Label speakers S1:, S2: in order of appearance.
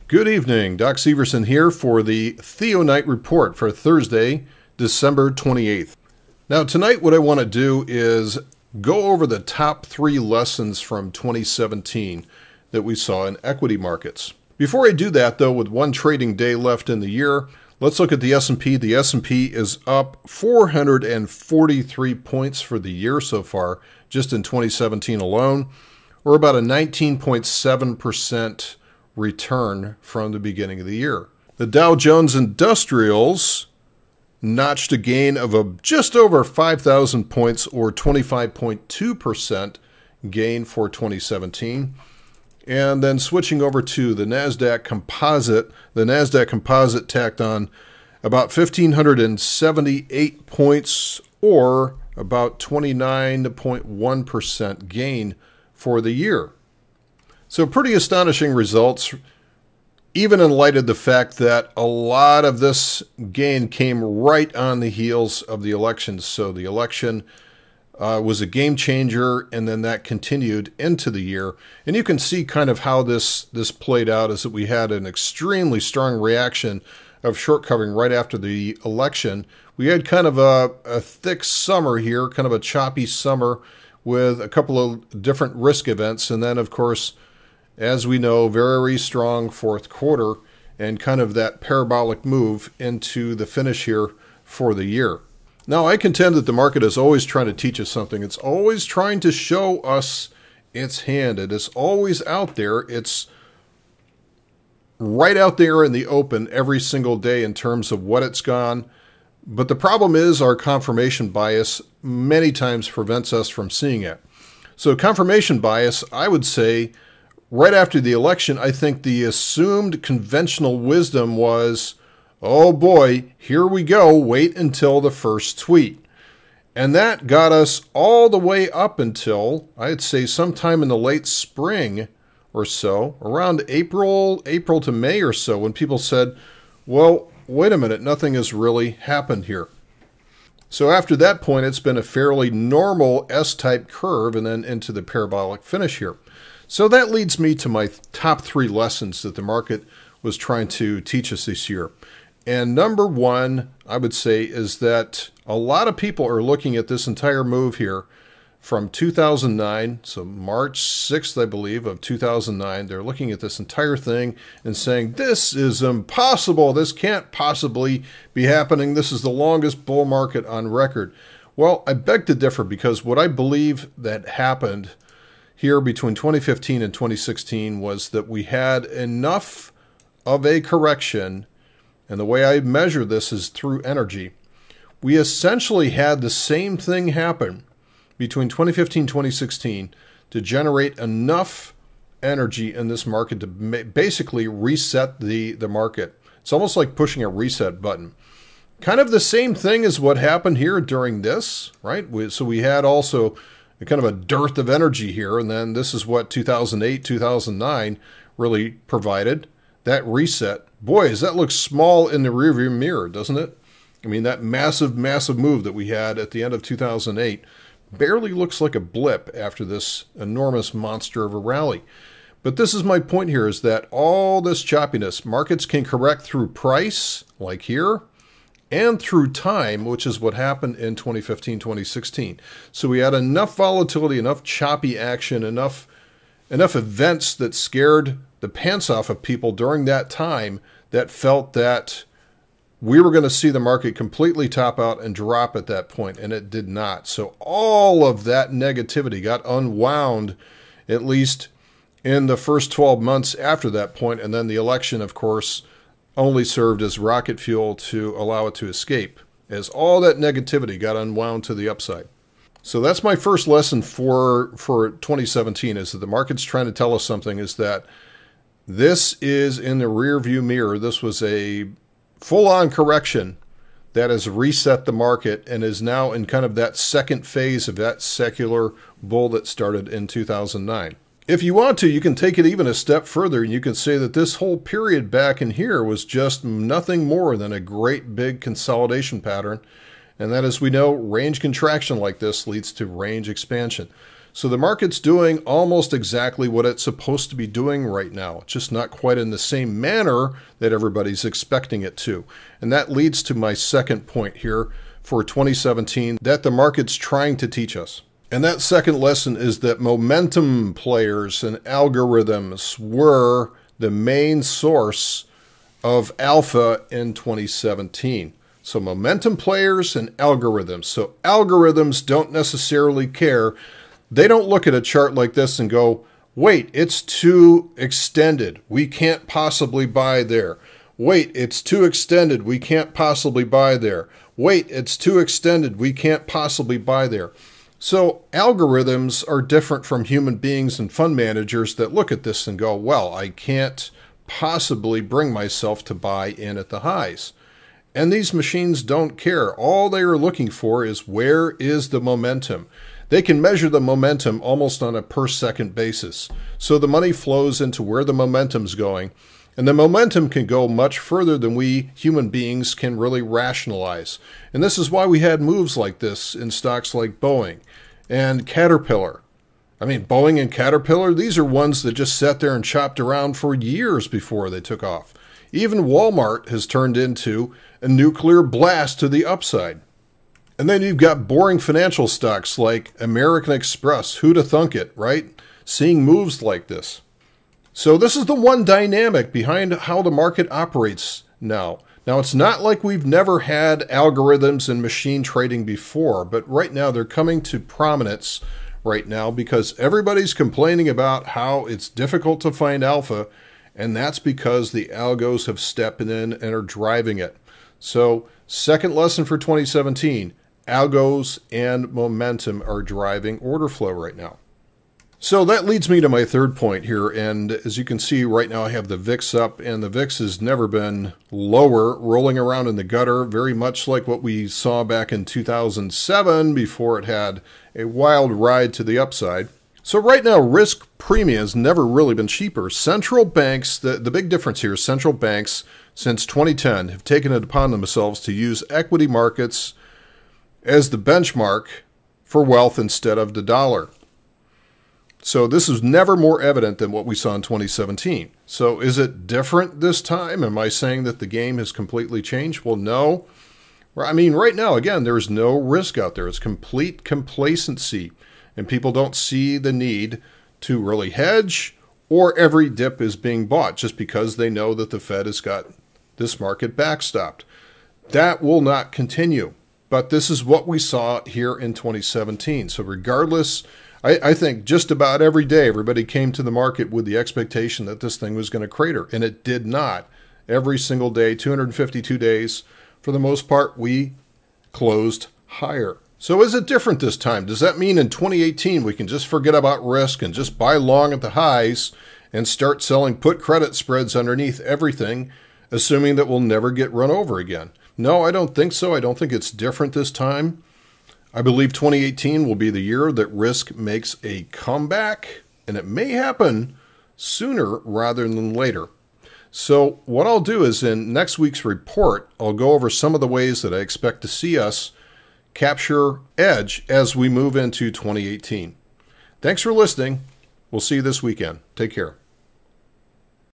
S1: Good evening, Doc Severson here for the Theo Night Report for Thursday, December 28th. Now tonight what I want to do is go over the top 3 lessons from 2017 that we saw in equity markets. Before I do that though, with one trading day left in the year, let's look at the S&P. The S&P is up 443 points for the year so far, just in 2017 alone, or about a 19.7% return from the beginning of the year. The Dow Jones Industrials notched a gain of just over 5,000 points, or 25.2% gain for 2017. And then switching over to the Nasdaq Composite, the Nasdaq Composite tacked on about 1,578 points, or about 29.1% gain for the year. So pretty astonishing results, even in light of the fact that a lot of this gain came right on the heels of the election. So the election was a game changer, and then that continued into the year. And you can see kind of how this played out, is that we had an extremely strong reaction of short covering right after the election. We had kind of a thick summer here, kind of a choppy summer with a couple of different risk events. And then, of course, as we know, very strong fourth quarter and kind of that parabolic move into the finish here for the year. Now, I contend that the market is always trying to teach us something. It's always trying to show us its hand. It is always out there. It's right out there in the open every single day in terms of what it's gone. But the problem is our confirmation bias many times prevents us from seeing it. So confirmation bias, I would say, right after the election, I think the assumed conventional wisdom was, oh boy, here we go, wait until the first tweet. And that got us all the way up until, I'd say, sometime in the late spring or so, around April to May or so, when people said, well, wait a minute, nothing has really happened here. So after that point, it's been a fairly normal S-type curve and then into the parabolic finish here. So that leads me to my top 3 lessons that the market was trying to teach us this year. And number 1, I would say, is that a lot of people are looking at this entire move here from 2009, so March 6th, I believe, of 2009. They're looking at this entire thing and saying, this is impossible. This can't possibly be happening. This is the longest bull market on record. Well, I beg to differ, because what I believe that happened here between 2015 and 2016 was that we had enough of a correction, and the way I measure this is through energy. We essentially had the same thing happen between 2015 and 2016 to generate enough energy in this market to basically reset the market. It's almost like pushing a reset button. Kind of the same thing as what happened here during this, right? So we had also kind of a dearth of energy here, and then this is what 2008, 2009 really provided, that reset. Boy, does that look small in the rearview mirror, doesn't it? I mean, that massive move that we had at the end of 2008 barely looks like a blip after this enormous monster of a rally. But this is my point here, is that all this choppiness, markets can correct through price, like here, and through time, which is what happened in 2015, 2016. So we had enough volatility, enough choppy action, enough events that scared the pants off of people during that time that felt that we were going to see the market completely top out and drop at that point, and it did not. So all of that negativity got unwound, at least in the first 12 months after that point, and then the election, of course, only served as rocket fuel to allow it to escape, as all that negativity got unwound to the upside. So that's my first lesson for 2017, is that the market's trying to tell us something, is that this is in the rear view mirror. This was a full-on correction that has reset the market and is now in kind of that second phase of that secular bull that started in 2009. If you want to, you can take it even a step further, and you can say that this whole period back in here was just nothing more than a great big consolidation pattern. And that, as we know, range contraction like this leads to range expansion. So the market's doing almost exactly what it's supposed to be doing right now. It's just not quite in the same manner that everybody's expecting it to. And that leads to my second point here for 2017 that the market's trying to teach us. And that second lesson is that momentum players and algorithms were the main source of alpha in 2017. So momentum players and algorithms. So algorithms don't necessarily care. They don't look at a chart like this and go, wait, it's too extended. We can't possibly buy there. Wait, it's too extended. We can't possibly buy there. Wait, it's too extended. We can't possibly buy there. So algorithms are different from human beings and fund managers that look at this and go, well, I can't possibly bring myself to buy in at the highs. And these machines don't care. All they are looking for is where is the momentum. They can measure the momentum almost on a per second basis. So the money flows into where the momentum's going. And the momentum can go much further than we human beings can really rationalize. And this is why we had moves like this in stocks like Boeing and Caterpillar. I mean, Boeing and Caterpillar, these are ones that just sat there and chopped around for years before they took off. Even Walmart has turned into a nuclear blast to the upside. And then you've got boring financial stocks like American Express. Who'd have thunk it, right? Seeing moves like this. So this is the one dynamic behind how the market operates now. Now, it's not like we've never had algorithms and machine trading before, but right now they're coming to prominence right now because everybody's complaining about how it's difficult to find alpha, and that's because the algos have stepped in and are driving it. So, second lesson for 2017, algos and momentum are driving order flow right now. So that leads me to my third point here, and as you can see right now I have the VIX up, and the VIX has never been lower, rolling around in the gutter, very much like what we saw back in 2007 before it had a wild ride to the upside. So right now risk premia has never really been cheaper. Central banks, the big difference here is central banks since 2010 have taken it upon themselves to use equity markets as the benchmark for wealth instead of the dollar. So this is never more evident than what we saw in 2017. So is it different this time? Am I saying that the game has completely changed? Well, no. I mean, right now, again, there's no risk out there. It's complete complacency. And people don't see the need to really hedge, or every dip is being bought just because they know that the Fed has got this market backstopped. That will not continue. But this is what we saw here in 2017. So regardless, I think just about every day, everybody came to the market with the expectation that this thing was going to crater, and it did not. Every single day, 252 days, for the most part, we closed higher. So is it different this time? Does that mean in 2018 we can just forget about risk and just buy long at the highs and start selling put credit spreads underneath everything, assuming that we'll never get run over again? No, I don't think so. I don't think it's different this time. I believe 2018 will be the year that risk makes a comeback, and it may happen sooner rather than later. So what I'll do is in next week's report, I'll go over some of the ways that I expect to see us capture edge as we move into 2018. Thanks for listening. We'll see you this weekend. Take care.